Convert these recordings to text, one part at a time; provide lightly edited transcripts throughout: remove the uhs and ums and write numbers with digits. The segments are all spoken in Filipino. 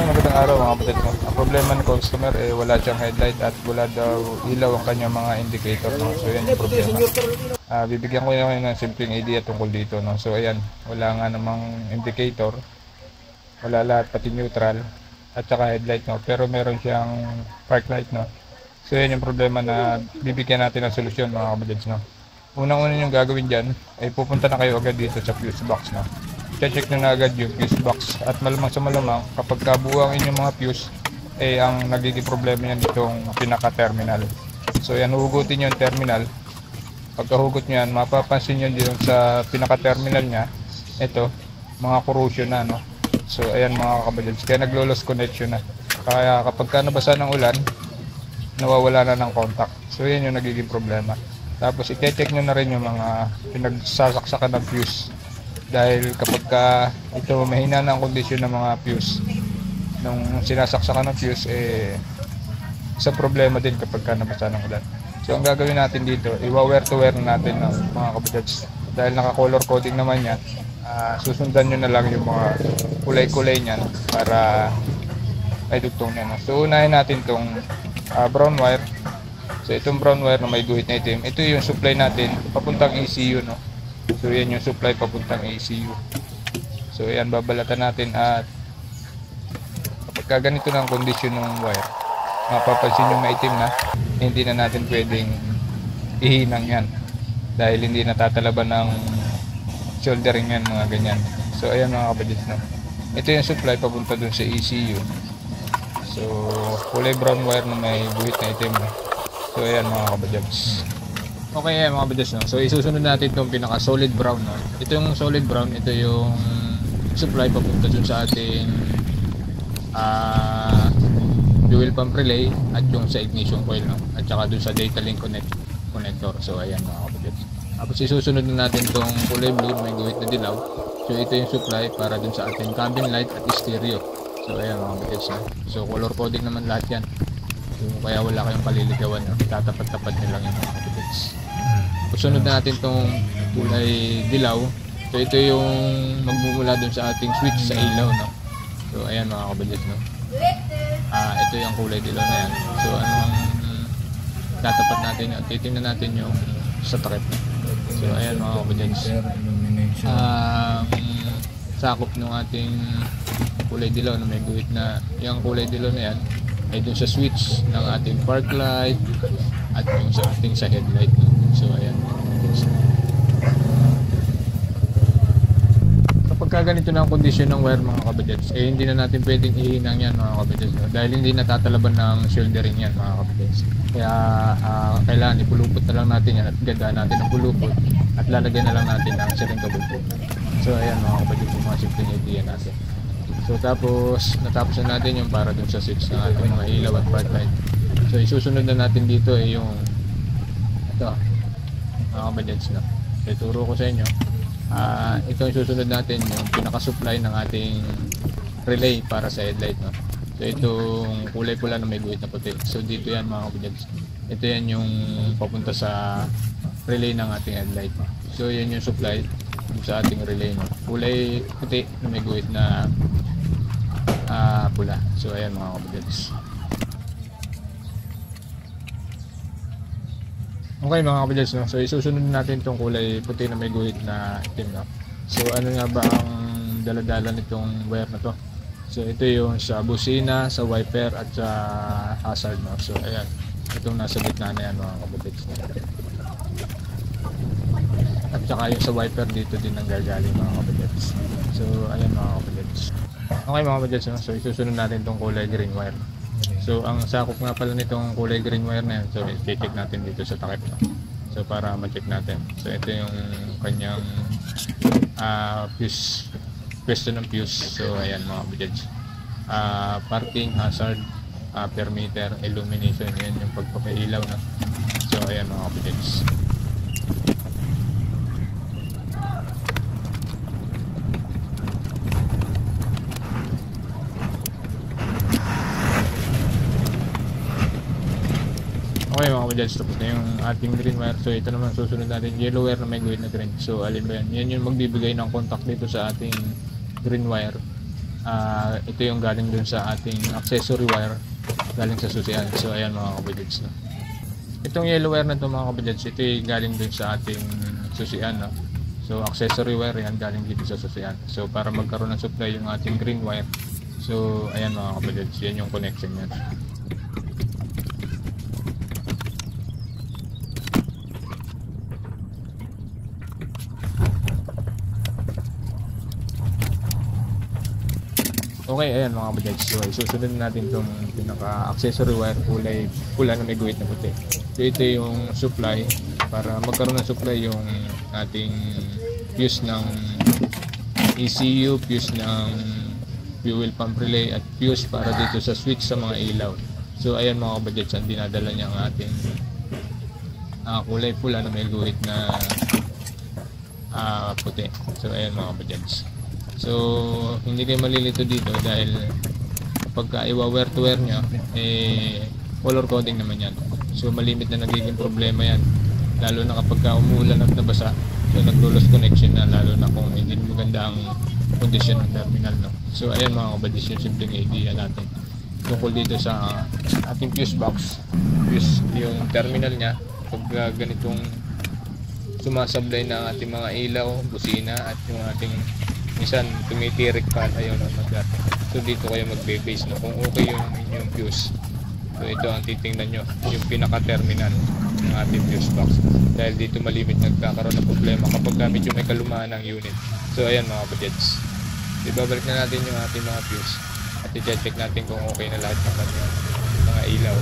magandang araw mga kapatid ko. Ang problema ng customer wala siyang headlight at wala daw ilaw ang kanyang mga indicator. No? So yan yung problema. Bibigyan ko ngayon ng simpleng idea tungkol dito. No? So ayan, wala nga namang indicator. Wala lahat, pati neutral at saka headlight. No? Pero meron siyang park light. No? So yan yung problema na bibigyan natin ng solusyon mga kapatid. No? Unang-una yung gagawin dyan ay pupunta na kayo agad dito sa fuse box. No? Check na agad yung fuse box at malamang sa malamang kapag kabuo ang inyong mga fuse ang nagiging problema niyan ditong pinaka terminal. So yan, hugutin yung terminal. Pagkahugot nyo yan, mapapansin nyo dito sa pinaka terminal nya ito, mga corrosion na, no? So ayan mga kabalids, kaya naglo-lost connection na, kaya kapag ka nabasa ng ulan nawawala na ng contact. So yan yung nagiging problema. Tapos i-check nyo na rin yung mga pinagsasaksakan ng fuse. Dahil kapag ka ito mahina na ang kondisyon ng mga fuse nung sinasaksakan ng fuse, isa problema din kapag ka nabasa ng ulan. So ang gagawin natin dito, i-wire to wire natin ng mga kabadads. Dahil naka-color coding naman yan, susundan nyo na lang yung mga kulay-kulay nyan para may dugtong nyan. So unahin natin itong brown wire. So itong brown wire na may guhit na itim, ito yung supply natin papuntang ECU, no? So yan yung supply papuntang ECU. So yan, babalatan natin at kapag ganito na ang kondisyon ng wire, mapapansin yung maitim na, hindi na natin pwedeng ihinang yan dahil hindi natatalaban ng soldering yan, mga ganyan. So ayan mga kabadits, no? Ito yung supply papunta dun sa ECU. So kulay brown wire na may buhit na itim, no? So ayan mga kabadits. Okay mga kabadits, no? So isusunod natin itong pinaka solid brown, no? Ito yung solid brown, ito yung supply papunta dun sa ating fuel pump relay at yung sa ignition coil, no? At saka dun sa data link connector. So ayan mga kabadits. Tapos isusunod na natin itong kulay blue na may guhit na dilaw. So ito yung supply para dun sa ating cabin light at stereo. So ayan mga kabadits, no? So color coding naman lahat yan. So kaya wala kayong paliligawan, no? Tatapat-tapat nyo lang yung mga kabadits. Sunod na natin itong kulay dilaw. So ito yung magmumula dun sa ating switch sa ilaw, no? So ayan mga kabadits, no? Ito yung kulay dilaw na yan. So ano ang tatapat natin, titingnan natin yung sa takip. So ayan mga kabadits, sakop ng ating kulay dilaw na may guhit na, yung kulay dilaw na yan ay dun sa switch ng ating park light at yung sa ating sa headlight, no? So ayan. Kapag ganito na ang kondisyon ng wire mga kabadits, hindi na natin pwedeng ihinang yan mga kabadits, no? Dahil hindi natatalaban ng shouldering yan mga kabadits. Kaya kailangan ipulupot na lang natin yan at gandaan natin ang pulupot at lalagyan na lang natin ang siring kabulpot. So ayan mga kabadits, yung mga simpleng idea natin. So tapos natapos na natin yung para dun sa switch ng ating mga ilaw at park light. So isusunod na natin dito yung ito mga kabadits, no? So ituro ko sa inyo, ito yung susunod natin, yung pinaka-supply ng ating relay para sa headlight, no? So itong kulay pula na may guhit na puti. So dito yan mga kabadits, ito yan yung papunta sa relay ng ating headlight. So yan yung supply sa ating relay, no? Kulay puti na may guhit na pula. So ayan mga kabadits. Okay mga kabadits, no? So isusunod natin itong kulay puti na may guhit na itim, no? So ano nga ba ang daladala nitong wire na to? So ito yung sa busina, sa wiper at sa hazard, no? So ayan, itong nasa gitna na yan mga kabadits, no? At saka yung sa wiper dito din ang gagaling mga kabadits. So ayan mga kabadits. Okay mga kabadits, no? So isusunod natin itong kulay green wire. So ang sakop nga pala nitong kulay green wire na yan, so i-check natin dito sa takip, no? So para ma-check natin. So ito yung kanyang fuse, pwesto ng fuse. So ayan mga kabadits. Parking, hazard, permeter, illumination, yan yung pagpapailaw, na. So ayan mga kabadits. Okay mga kabadits, tapos na yung ating green wire. So ito naman susunod natin, yellow wire na may guhit na green. So alin ba yan? Yan yung magbibigay ng contact dito sa ating green wire ito yung galing dun sa ating accessory wire galing sa susian. So ayan mga kabadyads, no? Itong yellow wire na to mga kabadyads, ito yung galing dun sa ating susian, no? So accessory wire yan galing dito sa susian. So para magkaroon ng supply yung ating green wire, so ayan mga kabadyads, yan yung connection yan. Okay, ayan mga kabadyads. So isusunod natin itong pinaka accessory wire kulay pula na may guhit na puti. So ito yung supply para magkaroon ng supply yung ating fuse ng ECU, fuse ng fuel pump relay at fuse para dito sa switch sa mga ilaw. So ayan mga kabadyads, ang dinadala niya ang ating kulay pula na may guhit na puti. So ayan mga kabadyads. So hindi kayo malilito dito dahil kapag i-wire to wire nyo, color coding naman yan. So malimit na nagiging problema yan, lalo na kapag umuulan at nabasa. So naglo-lost connection na, lalo na kung hindi maganda ang condition ng terminal, no? So ayan mga kabadyads, yung simpleng idea natin tungkol dito sa ating fuse box. Fuse yung terminal nya pag ganitong sumasablay ng ating mga ilaw, busina at yung ating minsan tumitirik pa, ayaw na mag-dati. So dito kayo magbe-base na kung okay yung inyong fuse. So ito ang titingnan nyo, yung pinaka-terminal ng ating fuse box. Dahil dito malimit nagkakaroon ng problema kapag medyo may kalumaan ng unit. So ayan mga kabadyads, ibabalik na natin yung ating mga fuse at i-check natin kung okay na lahat ng mga ilaw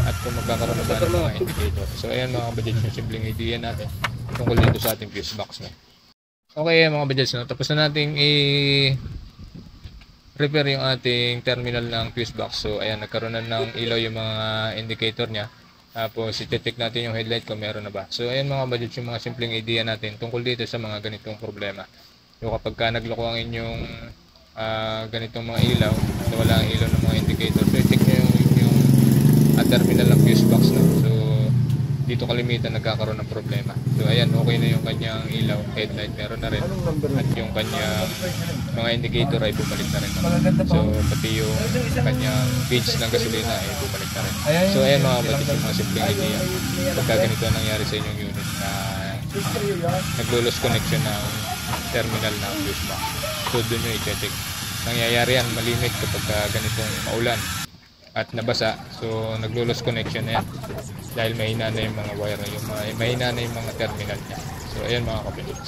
at kung magkakaroon na ba ng mga indicator. So ayan mga kabadyads, yung simpleng idea natin tungkol dito sa ating fuse box na. Okay mga kabadyads, no? Tapos na nating i-repair yung ating terminal ng fuse box. So ayan, nagkaroon na ng ilaw yung mga indicator niya. Tapos i-check natin yung headlight kung meron na ba. So ayan mga kabadyads, yung mga simpleng idea natin tungkol dito sa mga ganitong problema. So kapag ka nagloko ang inyong ganitong mga ilaw, na wala ang ilaw ng mga indicator, so i-check nyo yung terminal ng fuse box, no? So dito kalimitan nagkakaroon ng problema. So ayan, okay na yung kanyang ilaw, headlight meron na rin, at yung kanyang mga indicator ay bumalik na rin. So pati yung kanyang gauge ng gasolina ay bumalik na rin. So ayan mga kapatid, yung mga simpleng idea pagka ganito nangyari sa inyong unit na naglo-lost connection ng terminal ng fuse box. So doon nyo i-check. Nangyayari yan malimit kapag ganitong maulan at nabasa, so naglo-lost connection na yan dahil mahina na yung mga wire, mahina na yung mga terminal niya. So ayan mga kapatid.